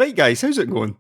Right guys, how's it going?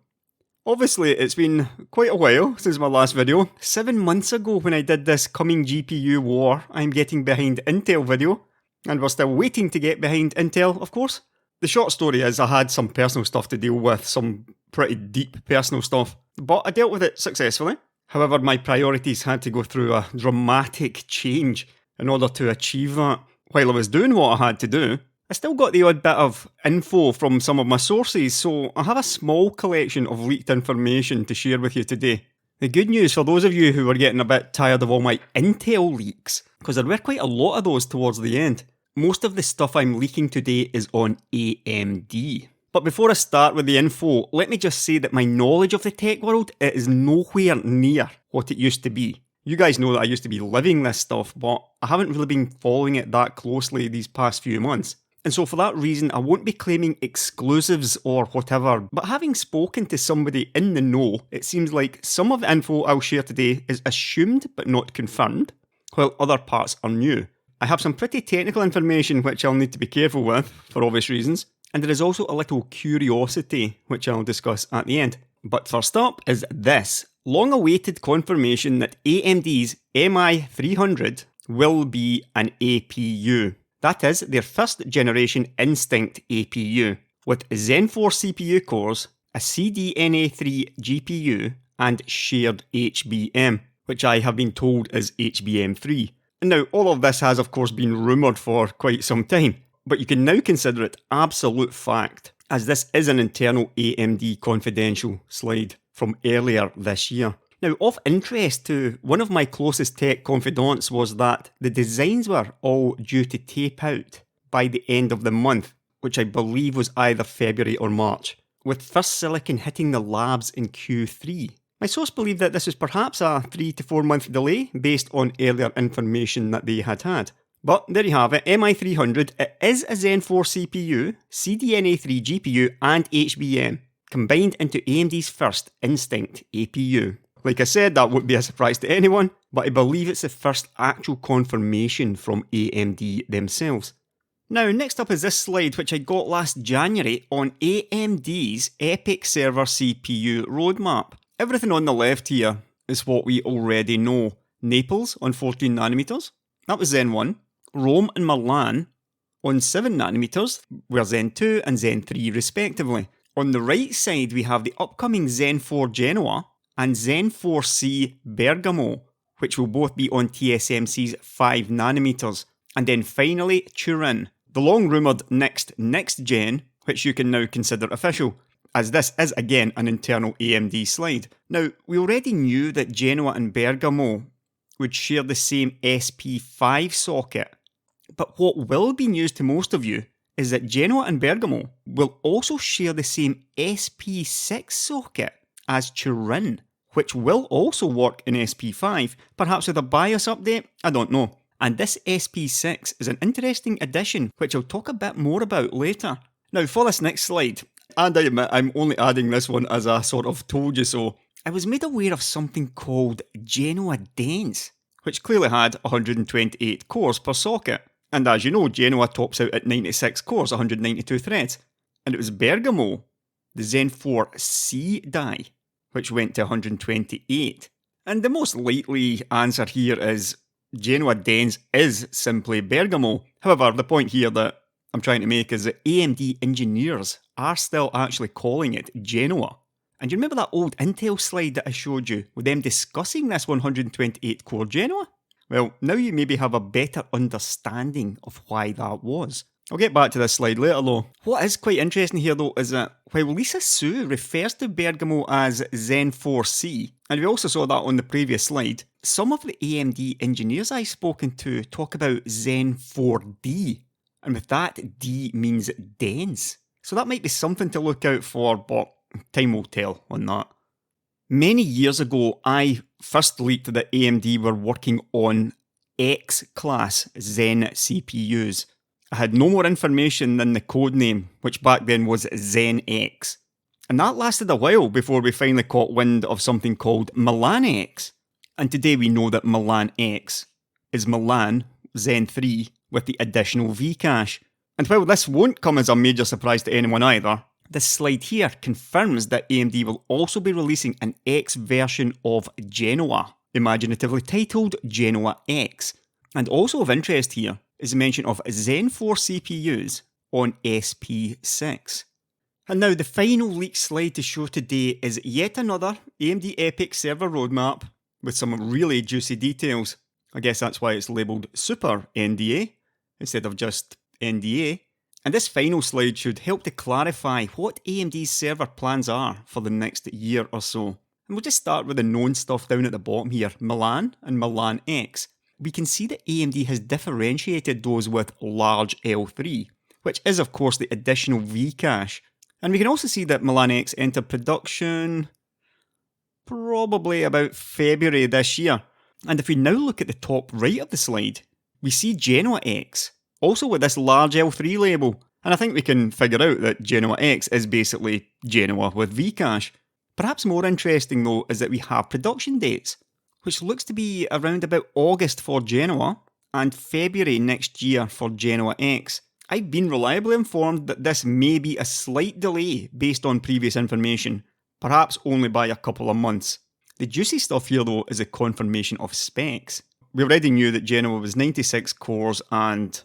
Obviously it's been quite a while since my last video. 7 months ago when I did this coming GPU war I'm getting behind Intel video, and we're still waiting to get behind Intel, of course. The short story is I had some personal stuff to deal with, some pretty deep personal stuff, but I dealt with it successfully. However, my priorities had to go through a dramatic change in order to achieve that. While I was doing what I had to do, I still got the odd bit of info from some of my sources, so I have a small collection of leaked information to share with you today. The good news for those of you who are getting a bit tired of all my Intel leaks, because there were quite a lot of those towards the end, most of the stuff I'm leaking today is on AMD. But before I start with the info, let me just say that my knowledge of the tech world is nowhere near what it used to be. You guys know that I used to be living this stuff, but I haven't really been following it that closely these past few months. And so for that reason, I won't be claiming exclusives or whatever, but having spoken to somebody in the know, it seems like some of the info I'll share today is assumed but not confirmed, while other parts are new. I have some pretty technical information which I'll need to be careful with, for obvious reasons, and there is also a little curiosity which I'll discuss at the end. But first up is this long-awaited confirmation that AMD's MI300 will be an APU. That is, their first generation Instinct APU, with Zen 4 CPU cores, a CDNA3 GPU, and shared HBM, which I have been told is HBM3. And now, all of this has of course been rumoured for quite some time, but you can now consider it absolute fact, as this is an internal AMD confidential slide from earlier this year. Now, of interest to one of my closest tech confidants was that the designs were all due to tape out by the end of the month, which I believe was either February or March, with first silicon hitting the labs in Q3. My source believed that this was perhaps a 3 to 4 month delay based on earlier information that they had. But there you have it, MI300, it is a Zen 4 CPU, CDNA3 GPU and HBM, combined into AMD's first Instinct APU. Like I said, that wouldn't be a surprise to anyone, but I believe it's the first actual confirmation from AMD themselves. Now, next up is this slide which I got last January on AMD's Epic Server CPU roadmap. Everything on the left here is what we already know. Naples on 14nm, that was Zen 1. Rome and Milan on 7nm were Zen 2 and Zen 3 respectively. On the right side we have the upcoming Zen 4 Genoa and Zen 4C Bergamo, which will both be on TSMC's 5nm. And then finally Turin, the long rumoured next gen, which you can now consider official, as this is again an internal AMD slide. Now, we already knew that Genoa and Bergamo would share the same SP5 socket, but what will be news to most of you is that Genoa and Bergamo will also share the same SP6 socket as Turin, which will also work in SP5, perhaps with a BIOS update, I don't know. And this SP6 is an interesting addition, which I'll talk a bit more about later. Now for this next slide, and I admit I'm only adding this one as a sort of told you so, I was made aware of something called Genoa Dense, which clearly had 128 cores per socket. And as you know, Genoa tops out at 96 cores, 192 threads. And it was Bergamo, the Zen 4C die, which went to 128. And the most likely answer here is Genoa Dense is simply Bergamo. However, the point here that I'm trying to make is that AMD engineers are still actually calling it Genoa. And you remember that old Intel slide that I showed you with them discussing this 128 core Genoa? Well, now you maybe have a better understanding of why that was. I'll get back to this slide later though. What is quite interesting here though is that while Lisa Su refers to Bergamo as Zen 4C, and we also saw that on the previous slide, some of the AMD engineers I've spoken to talk about Zen 4D, and with that, D means dense. So that might be something to look out for, but time will tell on that. Many years ago, I first leaked that AMD were working on X-class Zen CPUs. I had no more information than the codename, which back then was Zen X. And that lasted a while before we finally caught wind of something called Milan X. And today we know that Milan X is Milan Zen 3 with the additional V cache. And while this won't come as a major surprise to anyone either, This slide here confirms that AMD will also be releasing an X version of Genoa, imaginatively titled Genoa X. And also of interest here is the mention of Zen 4 CPUs on SP6. And now the final leaked slide to show today is yet another AMD EPYC server roadmap with some really juicy details. I guess that's why it's labelled Super NDA instead of just NDA. And this final slide should help to clarify what AMD's server plans are for the next year or so. And we'll just start with the known stuff down at the bottom here, Milan and Milan X. We can see that AMD has differentiated those with large L3, which is of course the additional V-cache. And we can also see that Milan X entered production probably about February this year. And if we now look at the top right of the slide, we see Genoa X, also with this large L3 label. And I think we can figure out that Genoa X is basically Genoa with V-cache. Perhaps more interesting though is that we have production dates, which looks to be around about August for Genoa and February next year for Genoa X. I've been reliably informed that this may be a slight delay based on previous information, perhaps only by a couple of months. The juicy stuff here though is a confirmation of specs. We already knew that Genoa was 96 cores and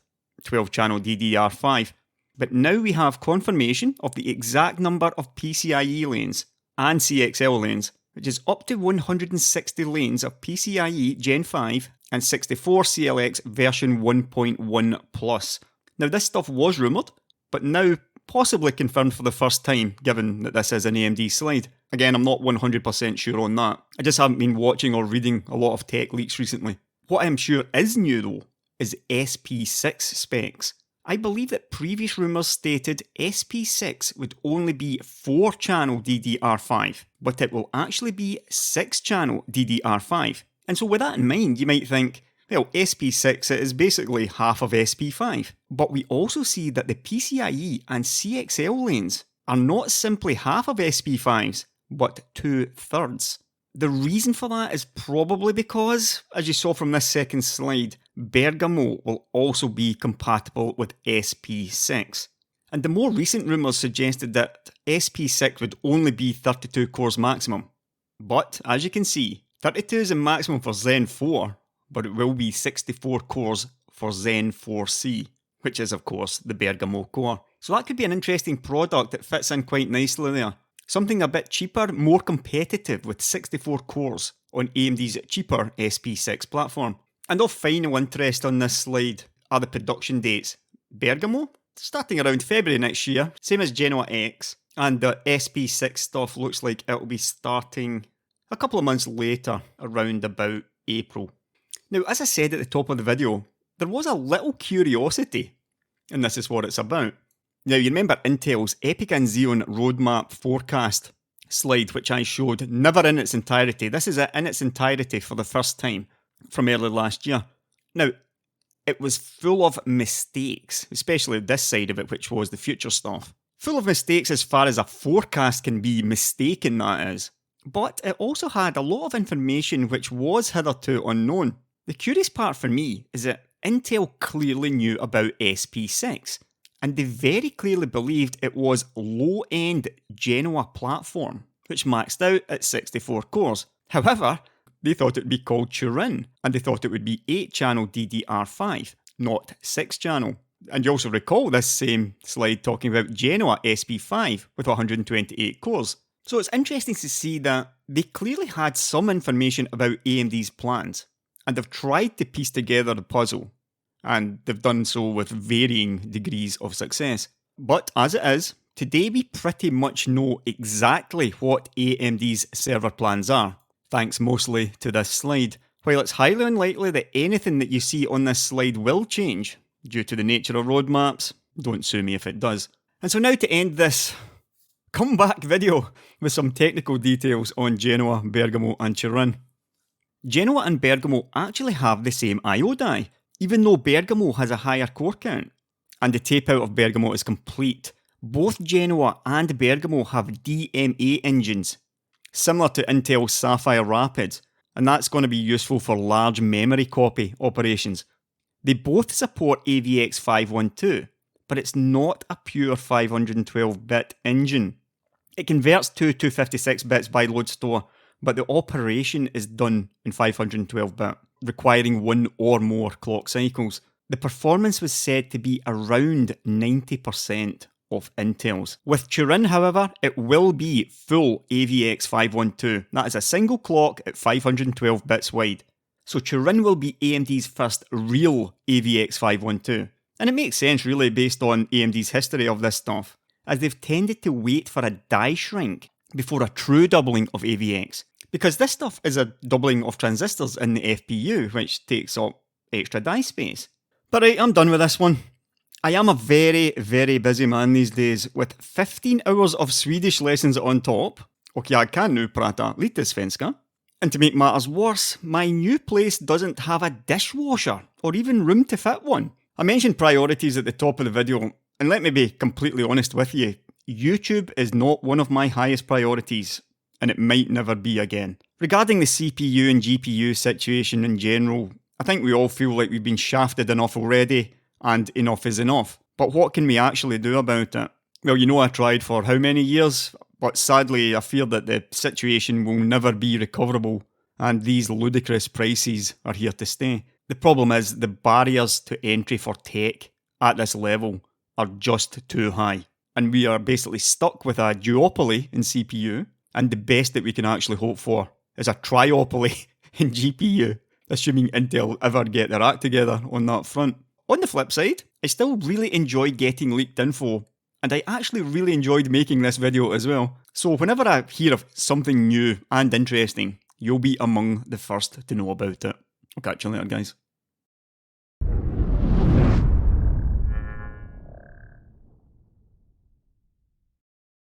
12-channel DDR5, but now we have confirmation of the exact number of PCIe lanes and CXL lanes, which is up to 160 lanes of PCIe Gen 5 and 64 CLX version 1.1 Plus. Now this stuff was rumoured, but now possibly confirmed for the first time, given that this is an AMD slide. Again, I'm not 100% sure on that. I just haven't been watching or reading a lot of tech leaks recently. What I am sure is new though, is SP6 specs. I believe that previous rumours stated SP6 would only be 4-channel DDR5, but it will actually be 6-channel DDR5. And so with that in mind, you might think, well, SP6 is basically half of SP5. But we also see that the PCIe and CXL lanes are not simply half of SP5s, but 2/3. The reason for that is probably because, as you saw from this second slide, Bergamo will also be compatible with SP6. And the more recent rumours suggested that SP6 would only be 32 cores maximum. But, as you can see, 32 is the maximum for Zen 4, but it will be 64 cores for Zen 4C, which is of course the Bergamo core. So that could be an interesting product that fits in quite nicely there. Something a bit cheaper, more competitive with 64 cores on AMD's cheaper SP6 platform. And of final interest on this slide are the production dates. Bergamo, starting around February next year, same as Genoa X, and the SP6 stuff looks like it'll be starting a couple of months later, around about April. Now, as I said at the top of the video, there was a little curiosity, and this is what it's about. Now, you remember Intel's EPYC and Xeon roadmap forecast slide, which I showed, never in its entirety. This is it in its entirety for the first time from early last year. Now, it was full of mistakes, especially this side of it, which was the future stuff. Full of mistakes as far as a forecast can be mistaken, that is. But it also had a lot of information which was hitherto unknown. The curious part for me is that Intel clearly knew about SP6, and they very clearly believed it was low-end Genoa platform, which maxed out at 64 cores. However, they thought it would be called Turin, and they thought it would be 8-channel DDR5, not 6-channel. And you also recall this same slide talking about Genoa SP5 with 128 cores. So it's interesting to see that they clearly had some information about AMD's plans, and they've tried to piece together the puzzle, and they've done so with varying degrees of success. But as it is, today we pretty much know exactly what AMD's server plans are, thanks mostly to this slide. While it's highly unlikely that anything that you see on this slide will change, due to the nature of roadmaps, don't sue me if it does. And so now to end this comeback video with some technical details on Genoa, Bergamo and Turin. Genoa and Bergamo actually have the same I/O die, even though Bergamo has a higher core count, and the tape out of Bergamo is complete. Both Genoa and Bergamo have DMA engines, similar to Intel's Sapphire Rapids, and that's going to be useful for large memory copy operations. They both support AVX 512, but it's not a pure 512-bit engine. It converts to 256 bits by load store, but the operation is done in 512-bit, requiring one or more clock cycles. The performance was said to be around 90% of Intel's. With Turin, however, it will be full AVX 512. That is a single clock at 512 bits wide. So Turin will be AMD's first real AVX 512. And it makes sense really based on AMD's history of this stuff, as they've tended to wait for a die shrink before a true doubling of AVX. Because this stuff is a doubling of transistors in the FPU, which takes up extra die space. But right, I'm done with this one. I am a very, very busy man these days, with 15 hours of Swedish lessons on top. Och jag kan nu prata lite svenska. And to make matters worse, my new place doesn't have a dishwasher, or even room to fit one. I mentioned priorities at the top of the video, and let me be completely honest with you, YouTube is not one of my highest priorities, and it might never be again. Regarding the CPU and GPU situation in general, I think we all feel like we've been shafted enough already, and enough is enough. But what can we actually do about it? Well, you know I tried for how many years, but sadly I fear that the situation will never be recoverable, and these ludicrous prices are here to stay. The problem is the barriers to entry for tech at this level are just too high, and we are basically stuck with a duopoly in CPU, and the best that we can actually hope for is a triopoly in GPU, assuming Intel ever get their act together on that front. On the flip side, I still really enjoy getting leaked info, and I actually really enjoyed making this video as well. So whenever I hear of something new and interesting, you'll be among the first to know about it. I'll catch you later, guys.